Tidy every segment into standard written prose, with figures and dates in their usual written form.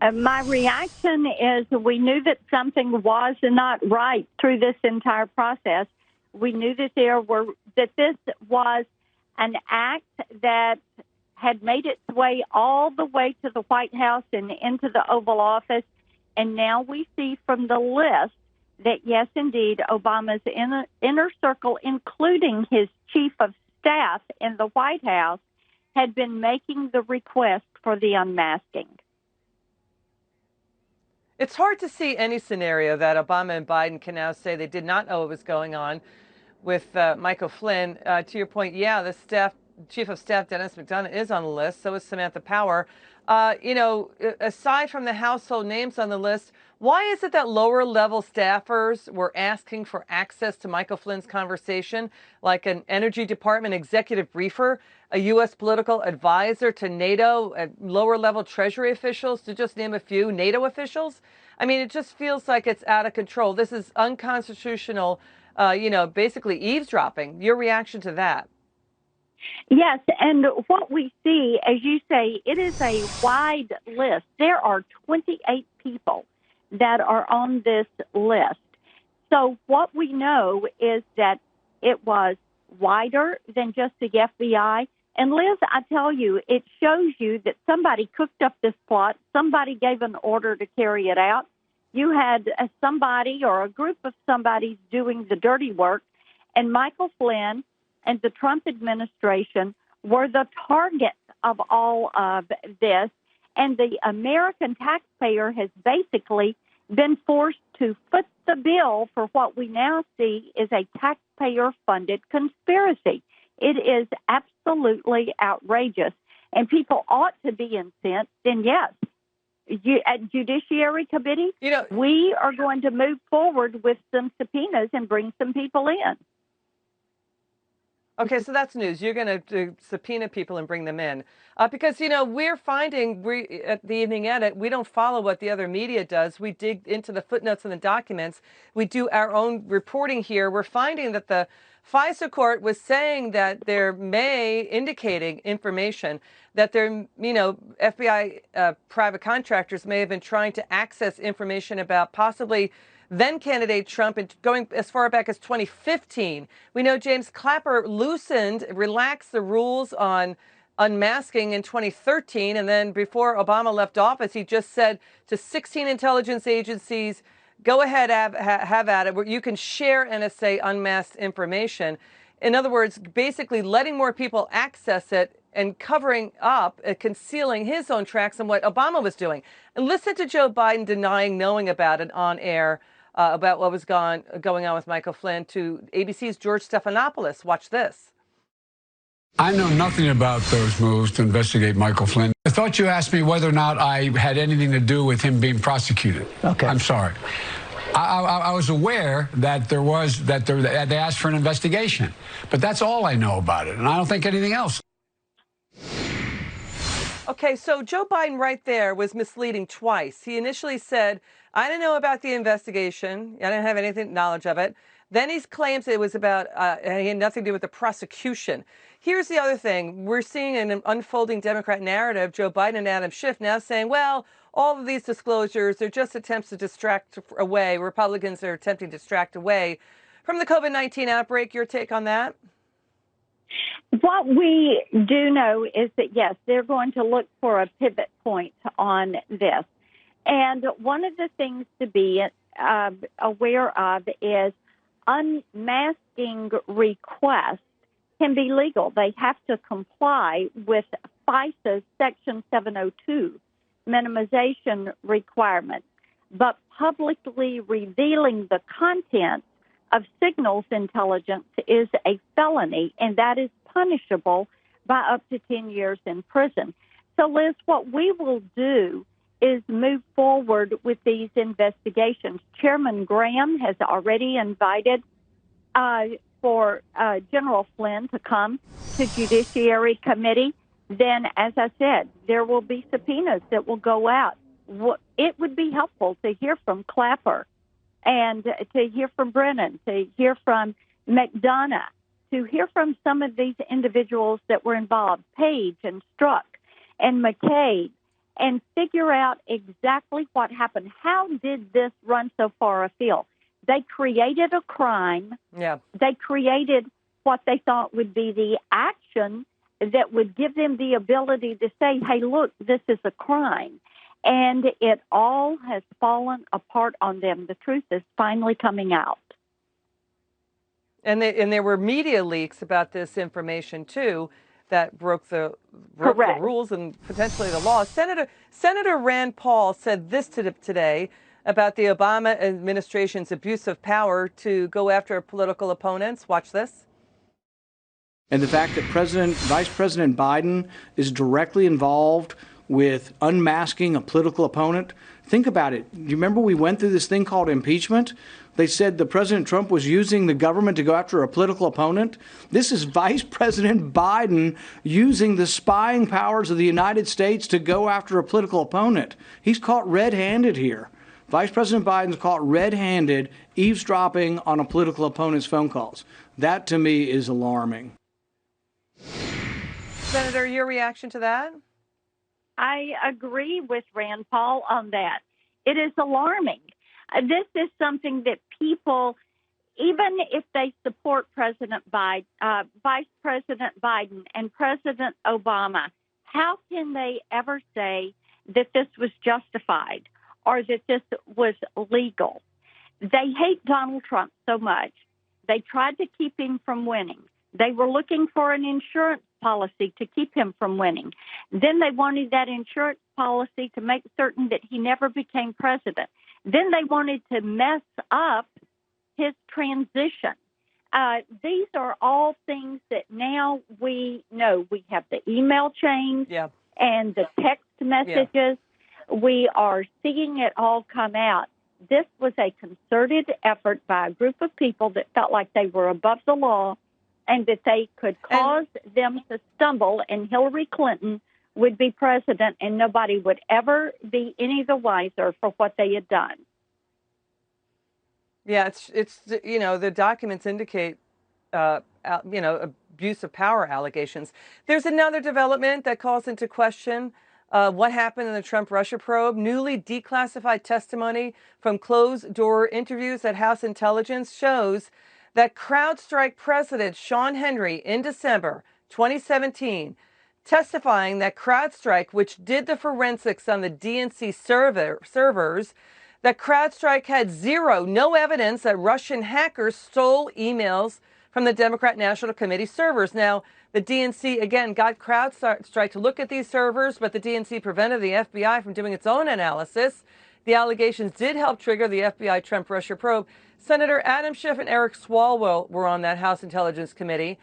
My reaction is we knew that something was not right through this entire process. We knew that this was an act that had made its way all the way to the White House and into the Oval Office. And now we see from the list that, yes, indeed, Obama's inner circle, including his chief of staff in the White House, had been making the request for the unmasking. It's hard to see any scenario that Obama and Biden can now say they did not know what was going on with Michael Flynn. To your point, yeah, the chief of staff, Dennis McDonough, is on the list. So is Samantha Power. Aside from the household names on the list, why is it that lower level staffers were asking for access to Michael Flynn's conversation, like an Energy Department executive briefer, a U.S. political advisor to NATO, lower level Treasury officials, to just name a few, NATO officials? I mean, it just feels like it's out of control. This is unconstitutional, basically eavesdropping. Your reaction to that? Yes, and what we see, as you say, it is a wide list. There are 28 people that are on this list. So what we know is that it was wider than just the FBI. And Liz, I tell you, it shows you that somebody cooked up this plot. Somebody gave an order to carry it out. You had somebody or a group of somebody doing the dirty work, and Michael Flynn and the Trump administration were the target of all of this. And the American taxpayer has basically been forced to foot the bill for what we now see is a taxpayer-funded conspiracy. It is absolutely outrageous, and people ought to be incensed. And yes, at Judiciary Committee, we are going to move forward with some subpoenas and bring some people in. Okay, so that's news. You're going to subpoena people and bring them in. Because, we're finding at the Evening Edit, we don't follow what the other media does. We dig into the footnotes and the documents. We do our own reporting here. We're finding that the FISA court was saying that indicating information that their, FBI private contractors may have been trying to access information about possibly then candidate Trump, and going as far back as 2015. We know James Clapper relaxed the rules on unmasking in 2013. And then before Obama left office, he just said to 16 intelligence agencies, go ahead, have at it, where you can share NSA unmasked information. In other words, basically letting more people access it and covering up, concealing his own tracks and what Obama was doing. And listen to Joe Biden denying knowing about it on air, about what was going on with Michael Flynn, to ABC's George Stephanopoulos. Watch this. I know nothing about those moves to investigate Michael Flynn. I thought you asked me whether or not I had anything to do with him being prosecuted. Okay. I'm sorry. I was aware that they asked for an investigation, but that's all I know about it, and I don't think anything else. Okay, so Joe Biden right there was misleading twice. He initially said, I didn't know about the investigation. I didn't have any knowledge of it. Then he claims it was about, it had nothing to do with the prosecution. Here's the other thing. We're seeing an unfolding Democrat narrative, Joe Biden and Adam Schiff now saying, well, all of these disclosures are just attempts to distract away. Republicans are attempting to distract away from the COVID-19 outbreak. Your take on that? What we do know is that, yes, they're going to look for a pivot point on this. And one of the things to be aware of is unmasking requests can be legal. They have to comply with FISA's Section 702 minimization requirements. But publicly revealing the content of signals intelligence is a felony, and that is punishable by up to 10 years in prison. So, Liz, what we will do is move forward with these investigations. Chairman Graham has already invited for General Flynn to come to Judiciary Committee. Then, as I said, there will be subpoenas that will go out. It would be helpful to hear from Clapper and to hear from Brennan, to hear from McDonough, to hear from some of these individuals that were involved, Page and Strzok and McCabe, and figure out exactly what happened. How did this run so far afield? They created a crime. Yeah. They created what they thought would be the action that would give them the ability to say, hey, look, this is a crime. And it all has fallen apart on them. The truth is finally coming out. And there were media leaks about this information too that broke the rules and potentially the law. Senator Rand Paul said this today about the Obama administration's abuse of power to go after political opponents. Watch this. And the fact that Vice President Biden is directly involved with unmasking a political opponent. Think about it. You remember we went through this thing called impeachment? They said that President Trump was using the government to go after a political opponent. This is Vice President Biden using the spying powers of the United States to go after a political opponent. He's caught red-handed here. Vice President Biden's caught red-handed eavesdropping on a political opponent's phone calls. That, to me, is alarming. Senator, your reaction to that? I agree with Rand Paul on that. It is alarming. This is something that people, even if they support President Biden, Vice President Biden and President Obama, how can they ever say that this was justified or that this was legal? They hate Donald Trump so much. They tried to keep him from winning. They were looking for an insurance policy to keep him from winning. Then they wanted that insurance policy to make certain that he never became president. Then they wanted to mess up his transition. These are all things that now we know. We have the email chains and the text messages. Yeah. We are seeing it all come out. This was a concerted effort by a group of people that felt like they were above the law and that they could cause them to stumble, and Hillary Clinton would be president, and nobody would ever be any the wiser for what they had done. Yeah, it's the documents indicate, abuse of power allegations. There's another development that calls into question what happened in the Trump-Russia probe. Newly declassified testimony from closed-door interviews at House Intelligence shows that CrowdStrike president Sean Henry in December 2017 testifying that CrowdStrike, which did the forensics on the DNC servers, that CrowdStrike had no evidence that Russian hackers stole emails from the Democrat National Committee servers. Now, the DNC, again, got CrowdStrike to look at these servers, but the DNC prevented the FBI from doing its own analysis. The allegations did help trigger the FBI Trump-Russia probe. Senator Adam Schiff and Eric Swalwell were on that House Intelligence Committee.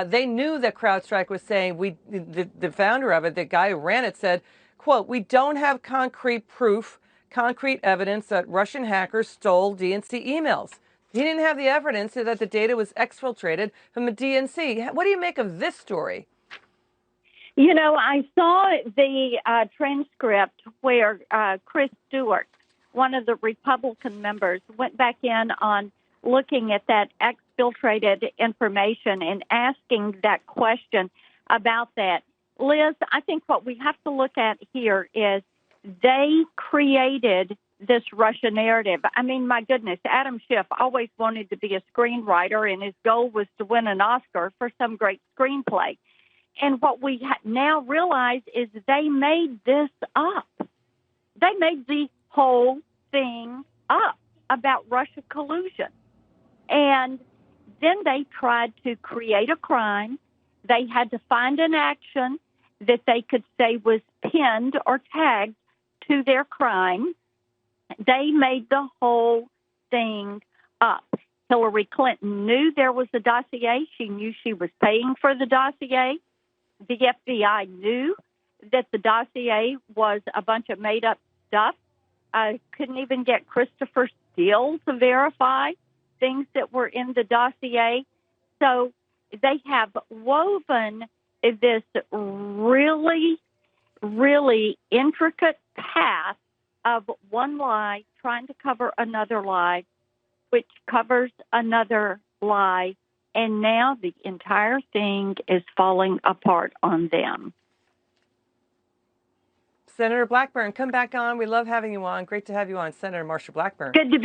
They knew that CrowdStrike was saying, the founder of it, the guy who ran it, said, quote, "We don't have concrete evidence that Russian hackers stole DNC emails." He didn't have the evidence that the data was exfiltrated from the DNC. What do you make of this story? You know, I saw the transcript where Chris Stewart, one of the Republican members, went back in on looking at that exfiltrated information and asking that question about that. Liz, I think what we have to look at here is they created this Russia narrative. I mean, my goodness, Adam Schiff always wanted to be a screenwriter, and his goal was to win an Oscar for some great screenplay. And what we now realize is they made this up. They made the whole thing up about Russia collusion. And then they tried to create a crime. They had to find an action that they could say was pinned or tagged to their crime. They made the whole thing up. Hillary Clinton knew there was a dossier. She knew she was paying for the dossier. The FBI knew that the dossier was a bunch of made-up stuff. Couldn't even get Christopher Steele to verify things that were in the dossier. So they have woven this really, really intricate path of one lie trying to cover another lie, which covers another lie, and now the entire thing is falling apart on them. Senator Blackburn, come back on. We love having you on. Great to have you on, Senator Marsha Blackburn. Good to be